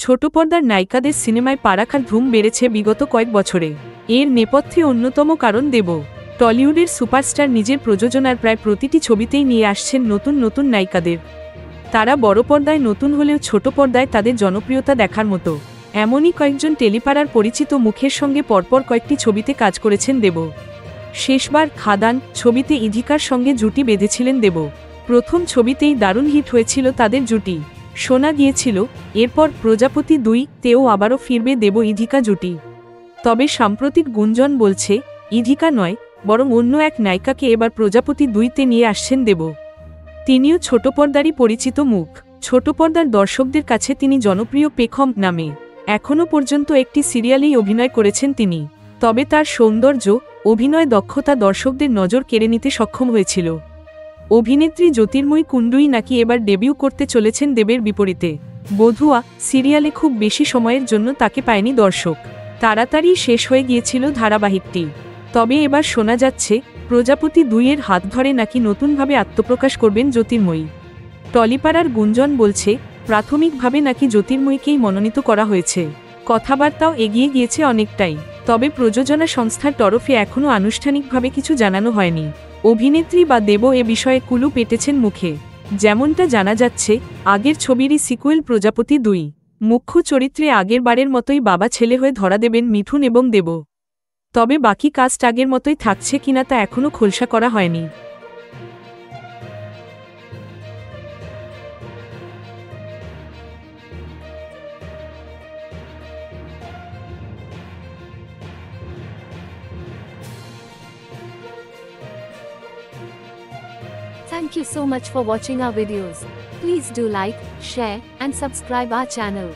ছোট পর্দার নায়িকাদের সিনেমায় পা রাখার ধুম বেড়েছে বিগত কয়েক বছরে। এর নেপথ্যে অন্যতম কারণ দেব। টলিউডের সুপারস্টার নিজের প্রযোজনার প্রায় প্রতিটি ছবিতেই নিয়ে আসছেন নতুন নতুন নায়িকাদের। তারা বড় পর্দায় নতুন হলেও ছোট পর্দায় তাদের জনপ্রিয়তা দেখার মতো। এমনই কয়েকজন টেলিপাড়ার পরিচিত মুখের সঙ্গে পরপর কয়েকটি ছবিতে কাজ করেছেন দেব। শেষবার খাদান ছবিতে ইধিকার সঙ্গে জুটি বেঁধেছিলেন দেব। প্রথম ছবিতেই দারুণ হিট হয়েছিল তাদের জুটি। শোনা গিয়েছিল এরপর প্রজাপতি 2-তেও আবারও ফিরবে দেব ইধিকা জুটি। তবে সাম্প্রতিক গুঞ্জন বলছে ইধিকা নয়, বরং অন্য এক নায়িকাকে এবার প্রজাপতি 2-তে নিয়ে আসছেন দেব। তিনিও ছোট পর্দারই পরিচিত মুখ। ছোট পর্দার দর্শকদের কাছে তিনি জনপ্রিয় পেখম নামে। এখনও পর্যন্ত একটি সিরিয়ালেই অভিনয় করেছেন তিনি। তবে তার সৌন্দর্য, অভিনয় দক্ষতা দর্শকদের নজর কেড়ে নিতে সক্ষম হয়েছিল। অভিনেত্রী জ্যোতির্ময়ী কুণ্ডুই নাকি এবার ডেবিউ করতে চলেছেন দেবের বিপরীতে। বধুয়া সিরিয়ালে খুব বেশি সময়ের জন্য তাকে পায়নি দর্শক। তাড়াতাড়ি শেষ হয়ে গিয়েছিল ধারাবাহিকটি। তবে এবার শোনা যাচ্ছে প্রজাপতি 2-এর হাত ধরে নাকি নতুনভাবে আত্মপ্রকাশ করবেন জ্যোতির্ময়ী। টলিপাড়ার গুঞ্জন বলছে প্রাথমিকভাবে নাকি জ্যোতির্ময়ীকেই মনোনীত করা হয়েছে। কথাবার্তাও এগিয়ে গিয়েছে অনেকটাই। তবে প্রযোজনা সংস্থার তরফে এখনও আনুষ্ঠানিকভাবে কিছু জানানো হয়নি। অভিনেত্রী বা দেব এ বিষয়ে কুলু পেটেছেন মুখে। যেমনটা জানা যাচ্ছে আগের ছবিরই সিকুয়েল প্রজাপতি 2। মুখ্য চরিত্রে আগের বারের মতোই বাবা ছেলে হয়ে ধরা দেবেন মিঠুন এবং দেব। তবে বাকি কাস্ট আগের মতোই থাকছে কিনা তা এখনও খোলসা করা হয়নি। Thank you so much for watching our videos. Please do like, share, and subscribe our channel.